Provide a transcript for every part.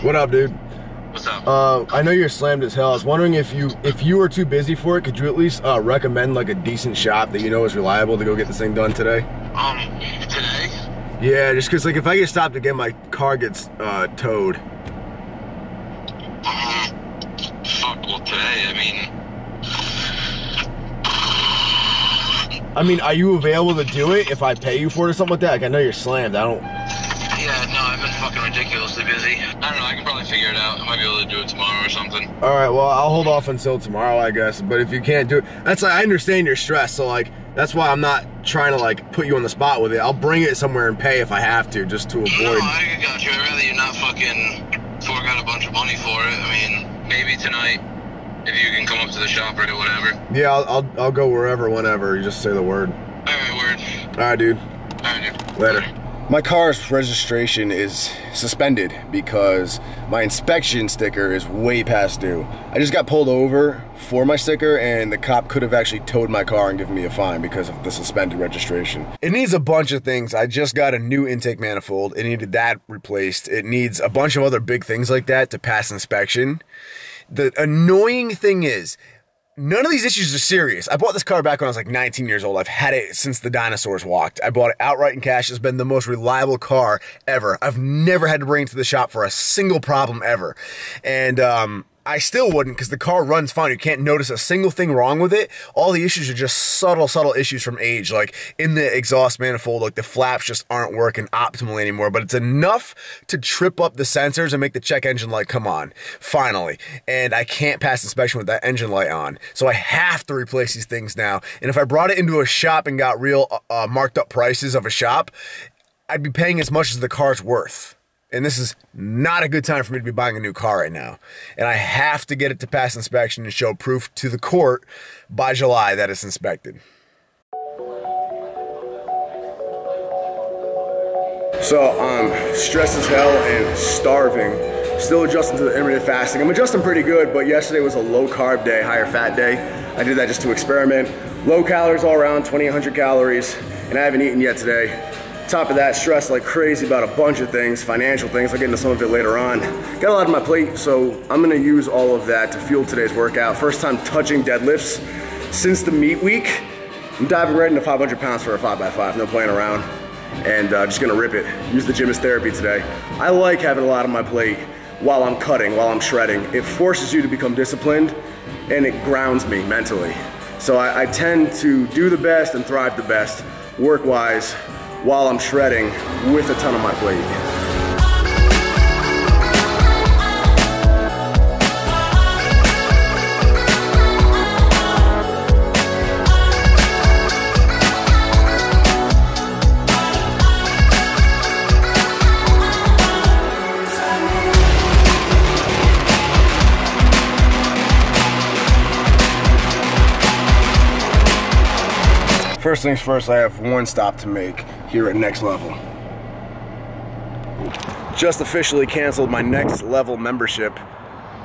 What up, dude? What's up? I know you're slammed as hell. I was wondering if you were too busy for it, could you at least recommend like a decent shop that you know is reliable to go get this thing done today? Today? Yeah, just cause like if I get stopped again, my car gets towed. Well, today, I mean, are you available to do it if I pay you for it or something like that? Like, I know you're slammed. Yeah, no, I've been fucking ridiculously busy. I don't know, I can probably figure it out. I might be able to do it tomorrow or something. Alright, well, I'll hold off until tomorrow, I guess. But if you can't do it, that's like, I understand you're stressed, so like, that's why I'm not trying to like put you on the spot with it. I'll bring it somewhere and pay if I have to, just to avoid. No, I got you. I'd rather you not fucking fork out a bunch of money for it. I mean, maybe tonight, if you can come up to the shop or whatever. Yeah, I'll go wherever, whenever. You just say the word. Alright, word. Alright, dude. Alright, dude. Later. My car's registration is suspended because my inspection sticker is way past due. I just got pulled over for my sticker and the cop could have actually towed my car and given me a fine because of the suspended registration. It needs a bunch of things. I just got a new intake manifold. It needed that replaced. It needs a bunch of other big things like that to pass inspection. The annoying thing is, none of these issues are serious. I bought this car back when I was like 19 years old. I've had it since the dinosaurs walked. I bought it outright in cash. It's been the most reliable car ever. I've never had to bring it to the shop for a single problem ever. And I still wouldn't because the car runs fine. You can't notice a single thing wrong with it. All the issues are just subtle issues from age. Like in the exhaust manifold, like the flaps just aren't working optimally anymore, but it's enough to trip up the sensors and make the check engine light come on, finally. And I can't pass inspection with that engine light on. So I have to replace these things now. And if I brought it into a shop and got real marked up prices of a shop, I'd be paying as much as the car's worth. And this is not a good time for me to be buying a new car right now. And I have to get it to pass inspection and show proof to the court by July that it's inspected. So I'm stressed as hell and starving. Still adjusting to the intermittent fasting. I'm adjusting pretty good, but yesterday was a low carb day, higher fat day. I did that just to experiment. Low calories all around, 2,800 calories, and I haven't eaten yet today. Top of that, stressed like crazy about a bunch of things, financial things. I'll get into some of it later on. Got a lot on my plate, so I'm gonna use all of that to fuel today's workout. First time touching deadlifts since the meet week. I'm diving right into 500 pounds for a 5x5, no playing around. And just gonna rip it. Use the gym as therapy today. I like having a lot on my plate while I'm cutting, while I'm shredding. It forces you to become disciplined and it grounds me mentally. So I tend to do the best and thrive the best work-wise while I'm shredding with a ton on my plate. First things first, I have one stop to make here at Next Level. Just officially canceled my Next Level membership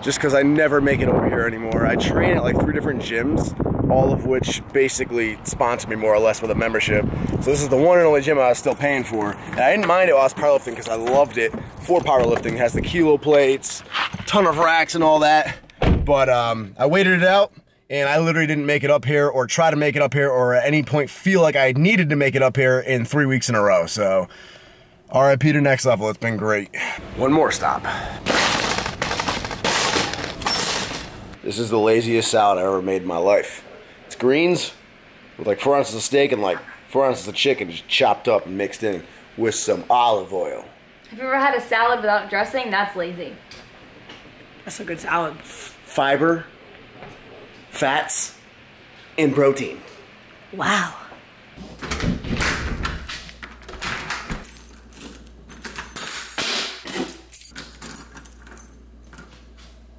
just because I never make it over here anymore. I train at like 3 different gyms, all of which basically sponsor me more or less with a membership. So this is the one and only gym I was still paying for. And I didn't mind it while I was powerlifting because I loved it for powerlifting. It has the kilo plates, ton of racks and all that. But I waited it out. And I literally didn't make it up here or try to make it up here or at any point feel like I needed to make it up here in 3 weeks in a row. So, RIP to Next Level. It's been great. One more stop. This is the laziest salad I ever made in my life. It's greens with like 4 ounces of steak and like 4 ounces of chicken just chopped up and mixed in with some olive oil. Have you ever had a salad without dressing? That's lazy. That's a good salad. Fiber, fats, and protein. Wow.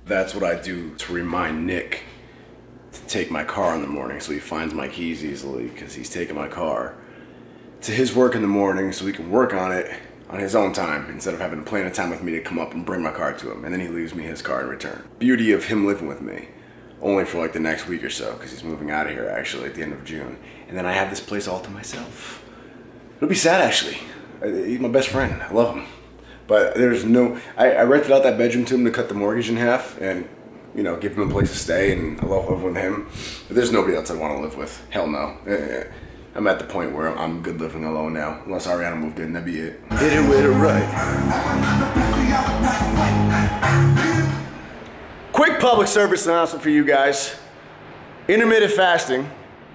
That's what I do to remind Nick to take my car in the morning so he finds my keys easily because he's taking my car to his work in the morning so he can work on it on his own time instead of having to plan a time with me to come up and bring my car to him, and then he leaves me his car in return. Beauty of him living with me. Only for like the next week or so, because he's moving out of here actually at the end of June. And then I have this place all to myself. It'll be sad actually. He's my best friend, I love him. But there's no, I rented out that bedroom to him to cut the mortgage in half and, you know, give him a place to stay, and I love living with him. But there's nobody else I want to live with. Hell no. I'm at the point where I'm good living alone now. Unless Ariana moved in, that'd be it. Hit it with a right. Quick public service announcement for you guys. Intermittent fasting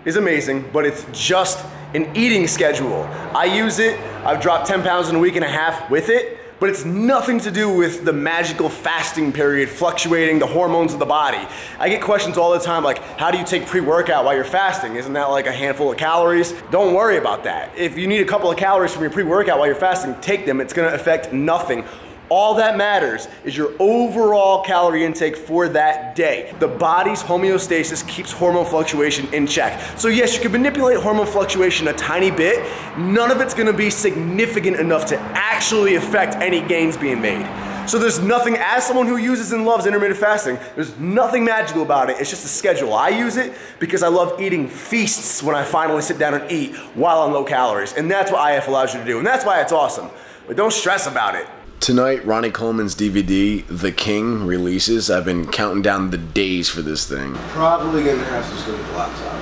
is amazing, but it's just an eating schedule. I use it. I've dropped 10 pounds in a week and a half with it, but it's nothing to do with the magical fasting period fluctuating the hormones of the body. I get questions all the time like, how do you take pre-workout while you're fasting? Isn't that like a handful of calories? Don't worry about that. If you need a couple of calories from your pre-workout while you're fasting, take them. It's gonna affect nothing. All that matters is your overall calorie intake for that day. The body's homeostasis keeps hormone fluctuation in check. So yes, you can manipulate hormone fluctuation a tiny bit. None of it's gonna be significant enough to actually affect any gains being made. So there's nothing, as someone who uses and loves intermittent fasting, there's nothing magical about it. It's just a schedule. I use it because I love eating feasts when I finally sit down and eat while on low calories. And that's what IF allows you to do. And that's why it's awesome. But don't stress about it. Tonight, Ronnie Coleman's DVD, The King, releases. I've been counting down the days for this thing. Probably gonna have to just go get the laptop.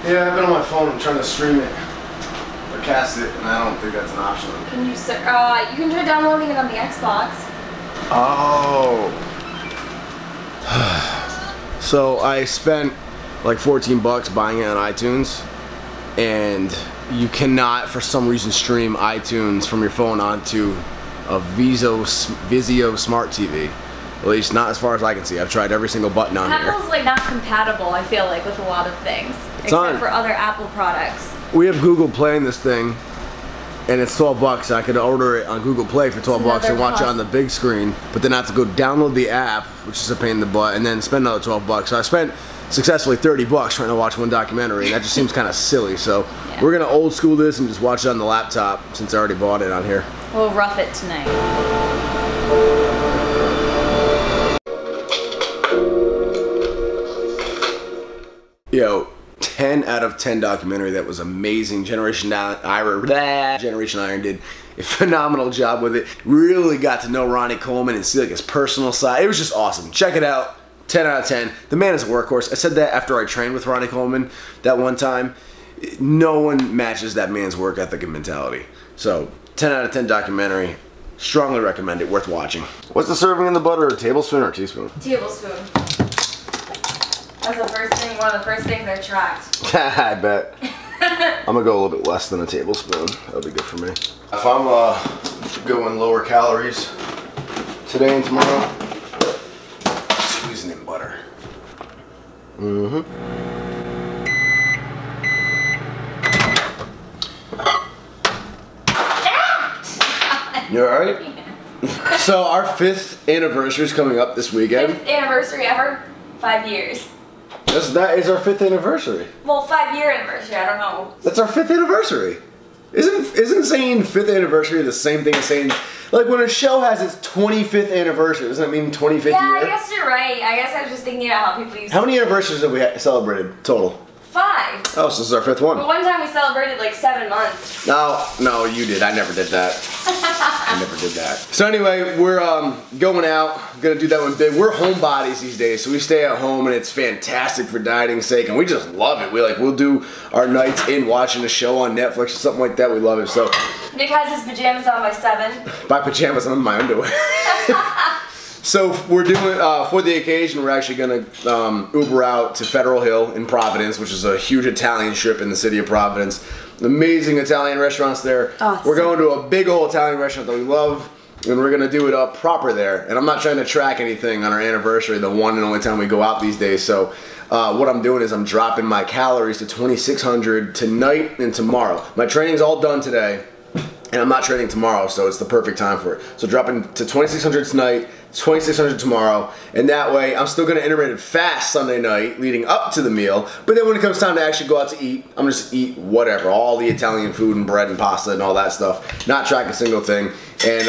Yeah, I've been on my phone. I'm trying to stream it or cast it, and I don't think that's an option. Can you? You can try downloading it on the Xbox. Oh. So I spent like 14 bucks buying it on iTunes, and you cannot, for some reason, stream iTunes from your phone onto a Vizio Smart TV. At least not as far as I can see. I've tried every single button on here. Apple's like not compatible, I feel like, with a lot of things. It's except for other Apple products. We have Google Play in this thing, and it's 12 bucks. I could order it on Google Play for 12 bucks and watch it on the big screen, but then I have to go download the app, which is a pain in the butt, and then spend another 12 bucks. So I spent successfully 30 bucks trying to watch one documentary, and that just seems kind of silly. So yeah, we're gonna old school this and just watch it on the laptop since I already bought it on here. We'll rough it tonight. Yo, 10 out of 10 documentary. That was amazing. Generation Iron did a phenomenal job with it. Really got to know Ronnie Coleman and see like his personal side. It was just awesome. Check it out. 10 out of 10. The man is a workhorse. I said that after I trained with Ronnie Coleman that one time. No one matches that man's work ethic and mentality. So 10 out of 10 documentary. Strongly recommend it. Worth watching. What's the serving in the butter? A tablespoon or a teaspoon? Tablespoon. That's the first thing, one of the first things I tracked. I bet. I'm gonna go a little bit less than a tablespoon. That'll be good for me. If I'm going lower calories today and tomorrow, squeezing in butter. You alright? Yeah. So our 5th anniversary is coming up this weekend. 5th anniversary ever? 5 years. That is our 5th anniversary. Well, 5-year anniversary, I don't know. That's our 5th anniversary. Isn't saying 5th anniversary the same thing as saying, like when a show has its 25th anniversary, doesn't that mean 25th year? Yeah, I guess you're right. I guess I was just thinking about how people use. How many anniversaries have we celebrated total? 5. Oh, so this is our 5th one. But one time we celebrated like 7 months. No, you did. I never did that. I never did that. So anyway, we're going out. Gonna do that one big. We're homebodies these days, so we stay at home, and it's fantastic for dieting's sake, and we just love it. We'll do our nights in watching a show on Netflix or something like that. We love it. So Nick has his pajamas on by 7. By pajamas, I'm in my underwear. So we're doing, for the occasion, we're actually going to Uber out to Federal Hill in Providence, which is a huge Italian strip in the city of Providence. Amazing Italian restaurants there. Awesome. We're going to a big old Italian restaurant that we love, and we're going to do it up proper there. And I'm not trying to track anything on our anniversary, the one and only time we go out these days. So what I'm doing is I'm dropping my calories to 2,600 tonight and tomorrow. My training's all done today, and I'm not training tomorrow, so it's the perfect time for it. So dropping to 2,600 tonight, 2,600 tomorrow, and that way I'm still going to intermittent fast Sunday night leading up to the meal, but then when it comes time to actually go out to eat, I'm just eat whatever, all the Italian food and bread and pasta and all that stuff, not track a single thing. And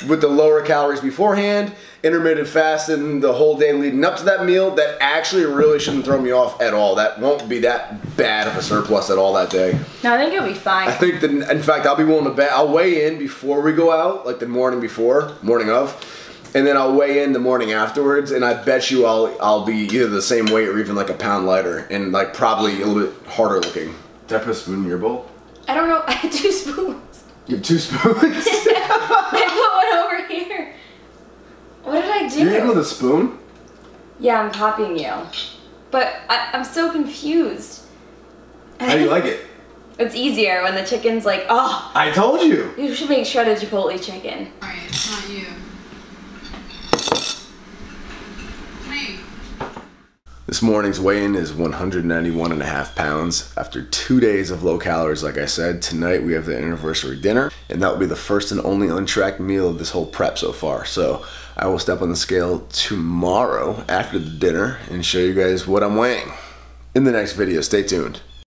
with the lower calories beforehand, intermittent fasting the whole day leading up to that meal, that actually really shouldn't throw me off at all. That won't be that bad of a surplus at all that day. No, I think you'll be fine. I think that, in fact, I'll be willing to bet. I'll weigh in before we go out, like the morning before, morning of, and then I'll weigh in the morning afterwards, and I bet you I'll be either the same weight or even like a pound lighter, and like probably a little bit harder looking. Did I put a spoon in your bowl? I don't know. I had 2 spoons. You have 2 spoons? I put one over here. What did I do? You're eating with a spoon? Yeah, I'm copying you. But I'm so confused. How do you like it? It's easier when the chicken's like, oh. I told you. You should make shredded Chipotle chicken. Alright, it's not you. Me. This morning's weigh-in is 191.5 pounds. After 2 days of low calories, like I said, tonight we have the anniversary dinner, and that will be the first and only untracked meal of this whole prep so far. So I will step on the scale tomorrow after the dinner and show you guys what I'm weighing in the next video. Stay tuned.